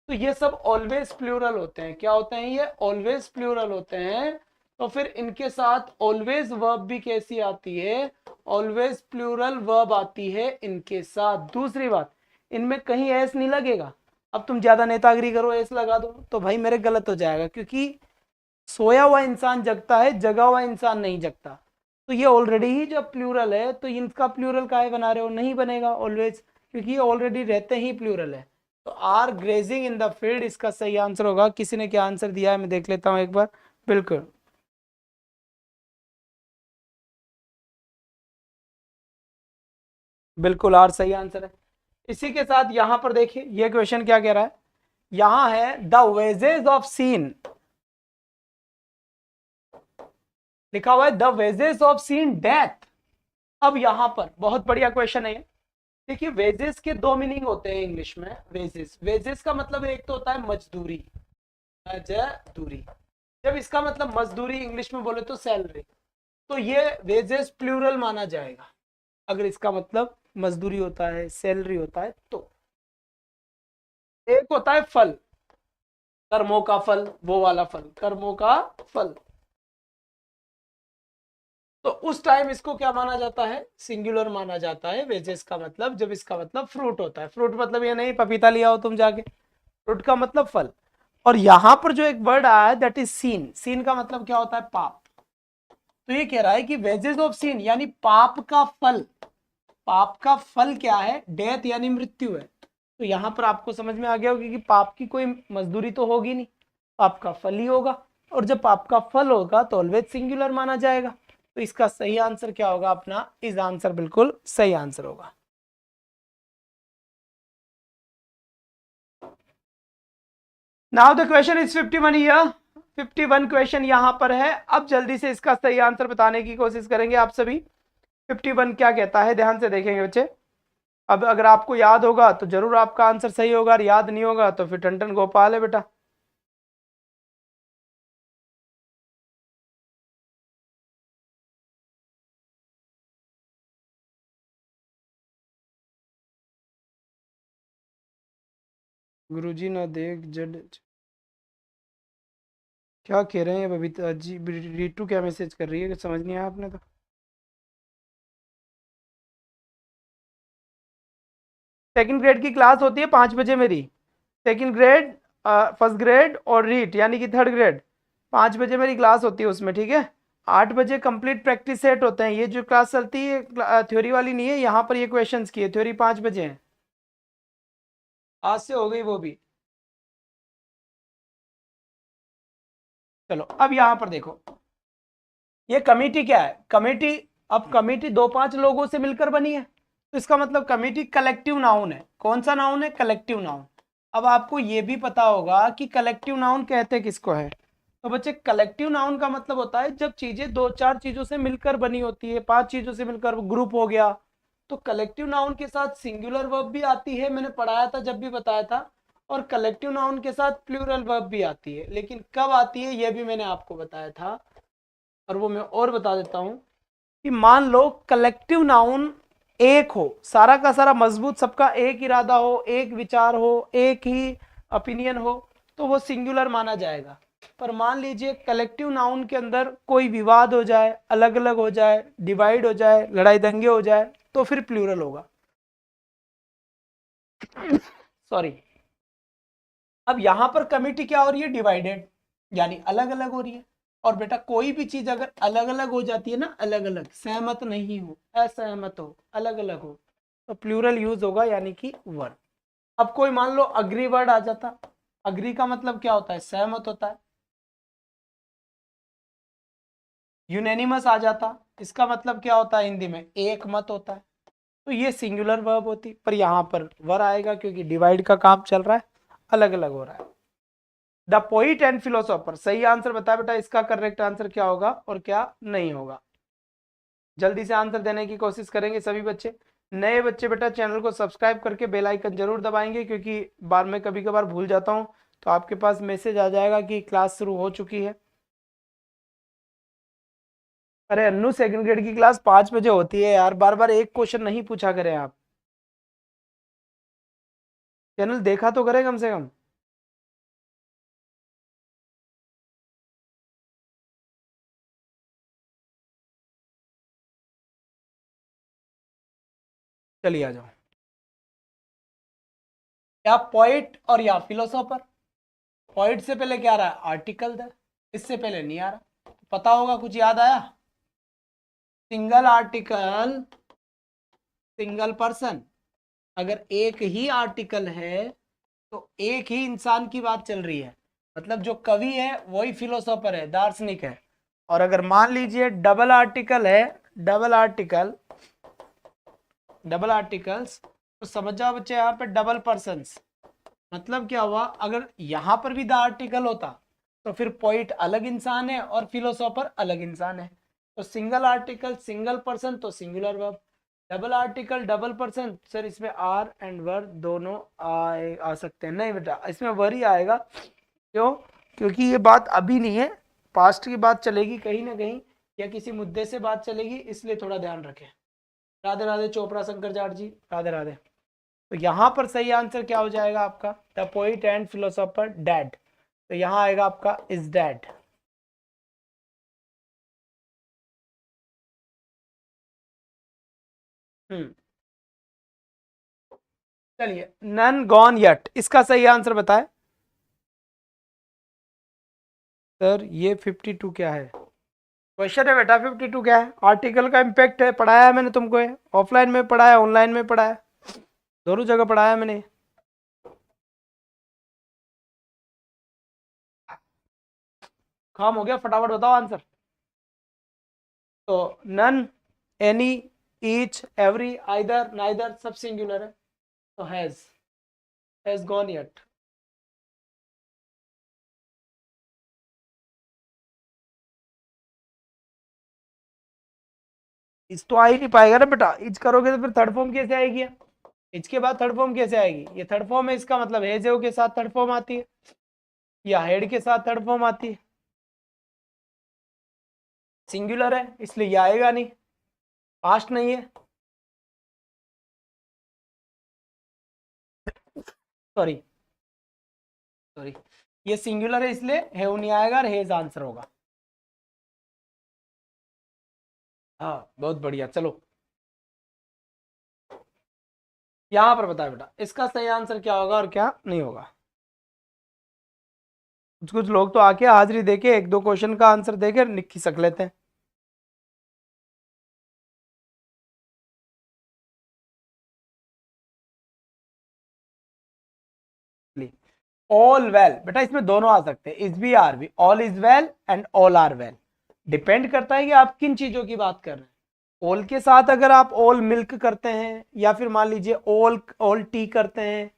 तो ये सब ऑलवेज प्लूरल होते हैं, क्या होते हैं, ये ऑलवेज प्लूरल होते हैं। तो फिर इनके साथ ऑलवेज वर्ब भी कैसी आती है, ऑलवेज प्लूरल वर्ब आती है इनके साथ। दूसरी बात, इनमें कहीं एस नहीं लगेगा। अब तुम ज्यादा नेतागिरी करो, एस लगा दो तो भाई मेरे गलत हो जाएगा, क्योंकि सोया हुआ इंसान जगता है, जगा हुआ इंसान नहीं जगता। तो ये ऑलरेडी ही जब प्लूरल है तो इनका प्लूरल काहे बना रहे हो, नहीं बनेगा ऑलवेज, क्योंकि ये ऑलरेडी रहते ही प्लूरल है। तो are grazing in the field इसका सही आंसर होगा। किसी ने क्या आंसर दिया है मैं देख लेता हूं एक बार। बिल्कुल बिल्कुल आर सही आंसर है। इसी के साथ यहां पर देखिए ये क्वेश्चन क्या कह रहा है, यहां है द वेजेस ऑफ सीन, लिखा हुआ है the wages of sin death. अब यहां पर बहुत बढ़िया क्वेश्चन है ये। देखिए वेजेस के दो मीनिंग होते हैं इंग्लिश में। वेजेस, वेजेस का मतलब एक तो होता है मजदूरी, मजदूरी। जब इसका मतलब मजदूरी इंग्लिश में बोले तो सैलरी, तो ये वेजेस प्लूरल माना जाएगा। अगर इसका मतलब मजदूरी होता है, सैलरी होता है तो। एक होता है फल, कर्मों का फल, वो वाला फल, कर्मों का फल। तो उस टाइम इसको क्या माना जाता है, सिंगुलर माना जाता है वेजेस का मतलब, जब इसका मतलब फ्रूट होता है। फ्रूट मतलब ये नहीं पपीता लिया हो तुम जाके, फ्रूट का मतलब फल। और यहां पर जो एक वर्ड आया है दैट इज सीन, सीन का मतलब क्या होता है, पाप। तो ये कह रहा है कि वेजेस ऑफ सीन यानी पाप का फल, पाप का फल क्या है, डेथ यानी मृत्यु है। तो यहां पर आपको समझ में आ गया होगा कि पाप की कोई मजदूरी तो होगी नहीं, पाप का फल ही होगा, और जब पाप का फल होगा तो ऑलवेज सिंगुलर माना जाएगा। तो इसका सही आंसर क्या होगा अपना, इस आंसर बिल्कुल सही आंसर होगा। Now the question is 51 year, 51 question यहां पर है। अब जल्दी से इसका सही आंसर बताने की कोशिश करेंगे आप सभी। 51 क्या कहता है, ध्यान से देखेंगे बच्चे। अब अगर आपको याद होगा तो जरूर आपका आंसर सही होगा, और याद नहीं होगा तो फिर टन टन गोपाल है बेटा। गुरुजी ना देख जड, क्या कह रहे हैं बबीता जी, रीटू क्या मैसेज कर रही है, समझ नहीं आया आपने तो। सेकंड ग्रेड की क्लास होती है 5 बजे मेरी, सेकंड ग्रेड, फर्स्ट ग्रेड और रीट यानी कि थर्ड ग्रेड, 5 बजे मेरी क्लास होती है उसमें, ठीक है। 8 बजे कंप्लीट प्रैक्टिस सेट होते हैं। ये जो क्लास चलती है थ्योरी वाली नहीं है, यहाँ पर ये क्वेश्चंस की है, थ्योरी 5 बजे है, आज से हो गई वो भी। चलो अब यहाँ पर देखो, ये कमेटी क्या है, कमेटी, अब कमेटी 2-5 लोगों से मिलकर बनी है, तो इसका मतलब कमेटी कलेक्टिव नाउन है। कौन सा नाउन है, कलेक्टिव नाउन। अब आपको ये भी पता होगा कि कलेक्टिव नाउन कहते किसको है। तो बच्चे कलेक्टिव नाउन का मतलब होता है जब चीजें 2-4 चीजों से मिलकर बनी होती है, 5 चीजों से मिलकर ग्रुप हो गया। तो कलेक्टिव नाउन के साथ सिंगुलर वर्ब भी आती है, मैंने पढ़ाया था जब भी बताया था, और कलेक्टिव नाउन के साथ प्लूरल वर्ब भी आती है। लेकिन कब आती है ये भी मैंने आपको बताया था, और वो मैं और बता देता हूं कि मान लो कलेक्टिव नाउन एक हो, सारा का सारा मजबूत, सबका एक इरादा हो, एक विचार हो, एक ही ओपिनियन हो, तो वो सिंगुलर माना जाएगा। पर मान लीजिए कलेक्टिव नाउन के अंदर कोई विवाद हो जाए, अलग अलग हो जाए, डिवाइड हो जाए, लड़ाई दंगे हो जाए, तो फिर प्लूरल होगा। सॉरी। अब यहां पर कमिटी क्या हो रही है, डिवाइडेड, यानी अलग अलग हो रही है। और बेटा कोई भी चीज अगर अलग अलग हो जाती है ना, अलग अलग, सहमत नहीं हो, असहमत हो, अलग अलग हो, तो प्लूरल यूज होगा, यानी कि वन। अब कोई मान लो अग्री वर्ड आ जाता, अग्री का मतलब क्या होता है, सहमत होता है। यूनेनिमस आ जाता, इसका मतलब क्या होता है हिंदी में, एक मत होता है। तो ये सिंगुलर वर्ब होती, पर यहाँ पर वर आएगा क्योंकि डिवाइड का काम चल रहा है, अलग अलग हो रहा है। द पोइट एंड फिलोसोफर, सही आंसर बता बेटा, इसका करेक्ट आंसर क्या होगा और क्या नहीं होगा। जल्दी से आंसर देने की कोशिश करेंगे सभी बच्चे। नए बच्चे बेटा चैनल को सब्सक्राइब करके बेल आइकन जरूर दबाएंगे, क्योंकि बार में कभी कभार भूल जाता हूं, तो आपके पास मैसेज आ जाएगा कि क्लास शुरू हो चुकी है। अरे अन्नू, सेकंड ग्रेड की क्लास 5 बजे होती है यार, बार बार एक क्वेश्चन नहीं पूछा करें आप, चैनल देखा तो करें कम से कम। चलिए आ जाओ, या पोइट और या फिलोसोफर। पॉइंट से पहले क्या आ रहा है, आर्टिकल दर, इससे पहले नहीं आ रहा, पता होगा, कुछ याद आया। सिंगल आर्टिकल, सिंगल पर्सन, अगर एक ही आर्टिकल है तो एक ही इंसान की बात चल रही है, मतलब जो कवि है वही फिलोसोफर है, दार्शनिक है। और अगर मान लीजिए डबल आर्टिकल है, डबल आर्टिकल, डबल आर्टिकल्स, तो समझ जाओ बच्चे यहाँ पे डबल पर्सन्स। मतलब क्या हुआ, अगर यहां पर भी द आर्टिकल होता तो फिर पोइट अलग इंसान है और फिलोसोफर अलग इंसान है। तो सिंगल आर्टिकल सिंगल पर्सन तो singular verb, double article double person, sir इसमें आर एंड वर दोनों आ सकते हैं, नहीं बेटा इसमें वर ही आएगा। क्यों, क्योंकि ये बात अभी नहीं है, पास्ट की बात चलेगी कहीं ना कहीं, या किसी मुद्दे से बात चलेगी, इसलिए थोड़ा ध्यान रखें। राधे राधे चोपड़ा शंकर जाट जी, राधे राधे। तो यहां पर सही आंसर क्या हो जाएगा आपका, the poet and philosopher dad, तो यहां आएगा आपका इज डैड। हम्म, चलिए, नन गॉन यट, इसका सही आंसर बताएं। सर ये 52 क्या है, क्वेश्चन है बेटा 52 क्या है? आर्टिकल का इम्पैक्ट है, पढ़ाया है मैंने तुमको, है ऑफलाइन में पढ़ाया है, ऑनलाइन में पढ़ाया है, दोनों जगह पढ़ाया है मैंने। काम हो गया, फटाफट बताओ आंसर। तो none, any, each, every, either, neither, सब सिंगुलर है। तो हैज गॉन येट। इस तो आ ही नहीं पाएगा ना बेटा, इच करोगे तो फिर थर्ड फॉर्म कैसे आएगी? इच के बाद थर्ड फॉर्म कैसे आएगी? ये थर्ड फॉर्म है, इसका मतलब हैज के साथ थर्ड फॉर्म आती है, या हेड के साथ थर्ड फॉर्म आती है। सिंगुलर है इसलिए ये आएगा नहीं, पास्ट नहीं है, सॉरी सॉरी, ये सिंगुलर है इसलिए हैव नहीं आएगा और हेज आंसर होगा। हाँ बहुत बढ़िया, चलो यहां पर बता बेटा इसका सही आंसर क्या होगा और क्या नहीं होगा। कुछ कुछ लोग तो आके हाजिरी देके एक दो क्वेश्चन का आंसर देके लिख सक लेते हैं। ऑल वेल बेटा, इसमें दोनों आ सकते हैं, इज भी आर भी, all is well and all are well. Depend करता है कि आप किन चीजों की बात कर रहे हैं। ऑल के साथ अगर आप ऑल मिल्क करते हैं, या फिर मान लीजिए ऑल ऑल टी करते हैं,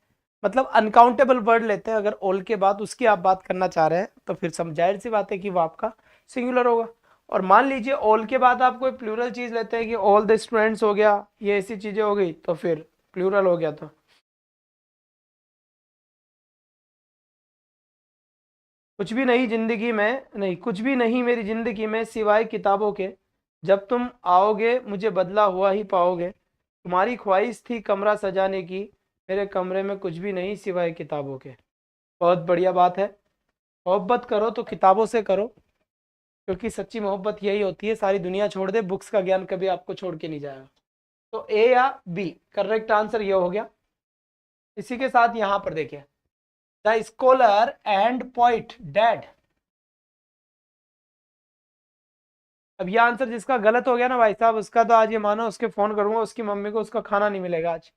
मतलब अनकाउंटेबल वर्ड लेते हैं अगर ऑल के बाद, उसकी आप बात करना चाह रहे हैं, तो फिर जाहिर सी बात है कि वो आपका सिंगुलर होगा। और मान लीजिए ऑल के बाद आप कोई प्लूरल चीज लेते हैं कि ऑल द स्टूडेंट्स हो गया, ये ऐसी चीजें हो गई, तो फिर प्लूरल हो गया। तो कुछ भी नहीं जिंदगी में, नहीं कुछ भी नहीं मेरी जिंदगी में सिवाय किताबों के, जब तुम आओगे मुझे बदला हुआ ही पाओगे, तुम्हारी ख्वाहिश थी कमरा सजाने की, मेरे कमरे में कुछ भी नहीं सिवाय किताबों के। बहुत बढ़िया बात है। मोहब्बत करो तो किताबों से करो, क्योंकि सच्ची मोहब्बत यही होती है, सारी दुनिया छोड़ दे, बुक्स का ज्ञान कभी आपको छोड़ के नहीं जाएगा। तो ए या बी, करेक्ट आंसर ये हो गया। इसी के साथ यहां पर देखिए, the scholar and poet dad. अब ये आंसर जिसका गलत हो गया ना भाई साहब, उसका तो आज ये मानो उसके फोन करूंगा, उसकी मम्मी को उसका खाना नहीं मिलेगा आज।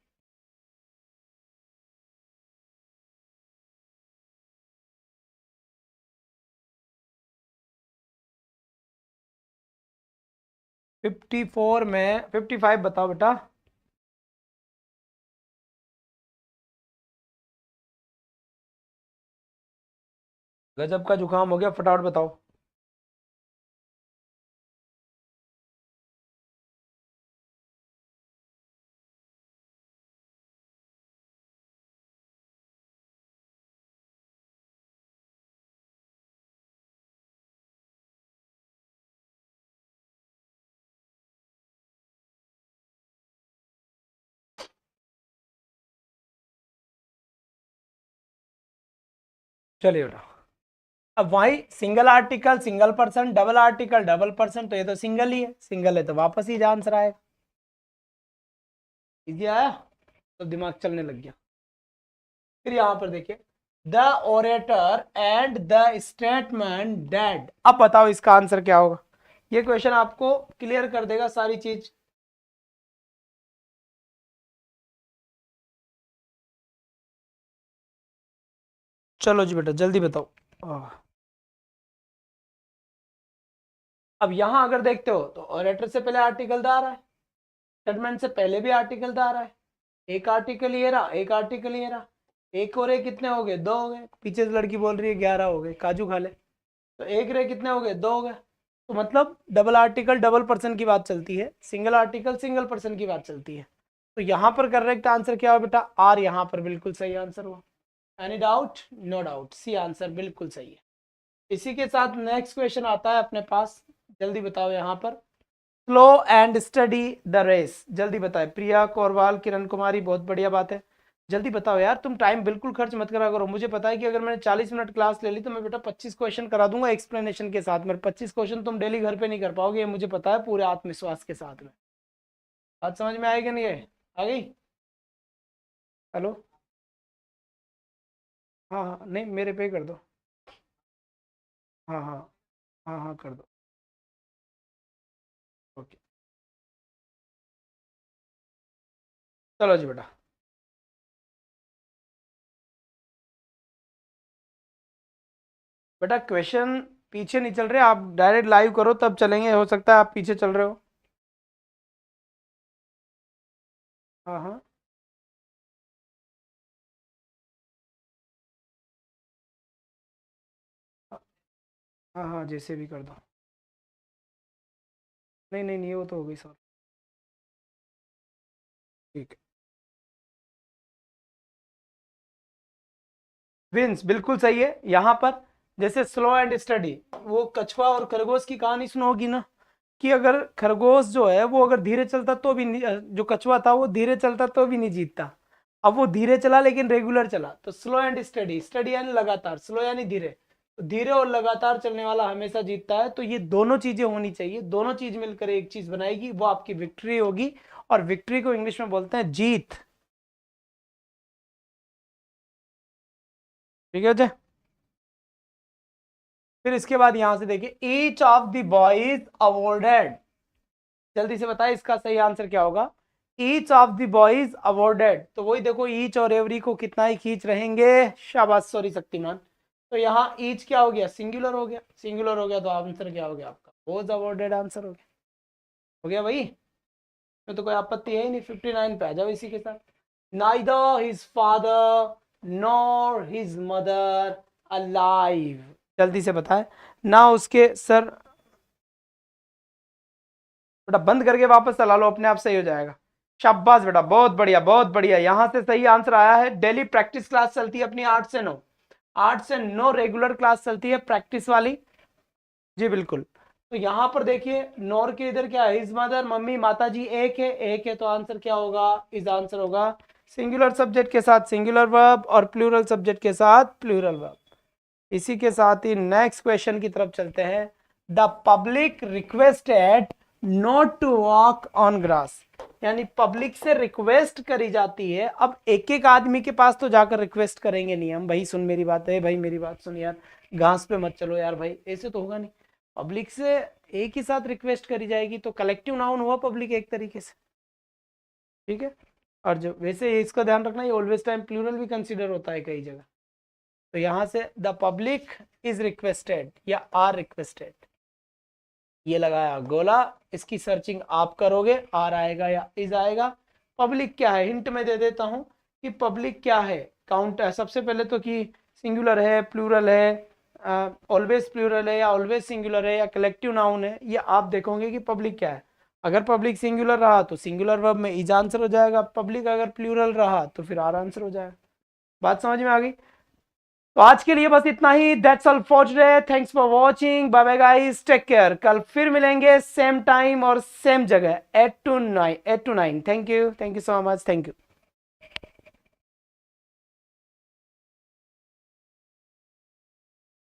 फिफ्टी फोर में 55 बताओ बेटा। गजब का जुकाम हो गया, फटाफट बताओ। चलिए बेटा, अब वही single article single person, double article double person, तो ये तो सिंगल ही है, सिंगल है तो वापस ही आंसर आएगा। इजी आया तो दिमाग चलने लग गया। फिर यहां पर देखिए, the orator and the statement dead. अब बताओ इसका आंसर क्या होगा? ये क्वेश्चन आपको क्लियर कर देगा सारी चीज। चलो जी बेटा जल्दी बताओ। अब यहां अगर देखते हो तो ओरेटर से पहले आर्टिकल द आ रहा है, स्टेटमेंट से पहले भी आर्टिकल द आ रहा है, एक आर्टिकल ये रहा, एक आर्टिकल ये रहा, एक और एक कितने हो गए? दो हो गए। पीछे से लड़की बोल रही है 11 हो गए, काजू खा ले। तो एक रे कितने हो गए? दो हो गए। तो मतलब डबल आर्टिकल डबल पर्सन की बात चलती है, सिंगल आर्टिकल सिंगल पर्सन की बात चलती है। तो यहां पर करेक्ट आंसर क्या हो बेटा? आर यहां पर बिल्कुल सही आंसर हुआ। Any doubt? No doubt, C answer बिल्कुल सही है। इसी के साथ नेक्स्ट क्वेश्चन आता है अपने पास, जल्दी बताओ यहां पर। Slow and steady the race, जल्दी बताए। प्रिया कोरवाल, किरण कुमारी, बहुत बढ़िया बात है। जल्दी बताओ यार, तुम टाइम बिल्कुल खर्च मत करा करो। मुझे पता है कि अगर मैंने 40 मिनट क्लास ले ली तो मैं बेटा 25 क्वेश्चन करा दूंगा एक्सप्लेनेशन के साथ। मेरे 25 क्वेश्चन तुम डेली घर पे नहीं कर पाओगे, ये मुझे पता है पूरे आत्मविश्वास के साथ में। बात समझ में आएगी नहीं है? आ गई? हेलो? हाँ हाँ, नहीं मेरे पे कर दो। हाँ हाँ, हाँ हाँ कर दो। चलो जी बेटा, बेटा क्वेश्चन पीछे नहीं चल रहे, आप डायरेक्ट लाइव करो तब चलेंगे, हो सकता है आप पीछे चल रहे हो। हाँ हाँ हाँ हाँ, जैसे भी कर दो। नहीं नहीं नहीं, वो तो हो गई सर। ठीक है। विंस बिल्कुल सही है। यहाँ पर जैसे स्लो एंड स्टडी, वो कछुआ और खरगोश की कहानी सुनोगी ना, कि अगर खरगोश जो है वो अगर धीरे चलता तो भी नहीं, जो कछुआ था वो धीरे चलता तो भी नहीं जीतता। अब वो धीरे चला लेकिन रेगुलर चला, तो स्लो एंड स्टडी, स्टडी यानी लगातार, स्लो यानी धीरे, तो धीरे और लगातार चलने वाला हमेशा जीतता है। तो ये दोनों चीजें होनी चाहिए, दोनों चीज मिलकर एक चीज बनाएगी, वो आपकी विक्ट्री होगी। और विक्ट्री को इंग्लिश में बोलते हैं जीत। ठीक है जी। फिर इसके बाद यहां से देखिए, each of the boys awarded, जल्दी से बताए इसका सही आंसर क्या होगा। Each of the boys awarded, तो वही देखो ईच और एवरी को कितना ही खींच रहेंगे, शाबाश सॉरी शक्तिमान। तो यहाँ ईच क्या हो गया, सिंगुलर हो गया, सिंगुलर हो गया तो आंसर क्या हो गया आपका, वॉज अवॉर्डेड आंसर हो गया भाई। में तो कोई आपत्ति है ही नहीं, 59 पे आ जाओ इसी के साथ। Neither his father nor his mother alive, जल्दी से बताए ना उसके सर। बेटा बंद करके वापस चला लो, अपने आप सही हो जाएगा। शाबाश बेटा, बहुत बढ़िया बहुत बढ़िया, यहां से सही आंसर आया है। डेली प्रैक्टिस क्लास चलती है अपनी 8 से 9, 8 से 9 रेगुलर क्लास चलती है प्रैक्टिस वाली। जी बिल्कुल। तो यहां पर देखिए नॉर के इधर क्या है, हिज मदर मम्मी माता जी, एक है, एक है, तो आंसर क्या होगा, इस आंसर होगा सिंगुलर सब्जेक्ट के साथ सिंगुलर वर्ब और प्लूरल सब्जेक्ट के साथ प्लूरल वर्ब। इसी के साथ ही नेक्स्ट क्वेश्चन की तरफ चलते हैं। The public requested not to walk on grass, यानी पब्लिक से रिक्वेस्ट करी जाती है। अब एक एक आदमी के पास तो जाकर रिक्वेस्ट करेंगे नहीं हम, भाई सुन मेरी बात है, भाई मेरी बात सुन यार, घास पे मत चलो यार भाई, ऐसे तो होगा नहीं। पब्लिक से एक ही साथ रिक्वेस्ट करी जाएगी, तो कलेक्टिव नाउन हुआ पब्लिक एक तरीके से। ठीक है। और जो वैसे इसका ध्यान रखना, ये ऑलवेज टाइम प्लूरल भी कंसीडर होता है कई जगह। तो यहां से द पब्लिक इज रिक्वेस्टेड या आर रिक्वेस्टेड, ये लगाया गोला, इसकी सर्चिंग आप करोगे, आर आएगा या इज आएगा। पब्लिक क्या है, हिंट में दे देता हूं कि पब्लिक क्या है, काउंट है सबसे पहले तो, कि सिंगुलर है, प्लूरल है, ऑलवेज प्लूरल है या ऑलवेज सिंगुलर है या कलेक्टिव नाउन है, ये आप देखोगे कि पब्लिक क्या है। अगर पब्लिक सिंगुलर रहा तो सिंगुलर वर्ब में इज आंसर हो जाएगा, पब्लिक अगर प्लूरल रहा तो फिर आर आंसर हो जाएगा। बात समझ में आ गई। तो आज के लिए बस इतना ही, that's all for today, thanks for watching, bye bye guys, take care. कल फिर मिलेंगे सेम टाइम और सेम जगह 8 to 9, 8 to 9। Thank you so much, thank you.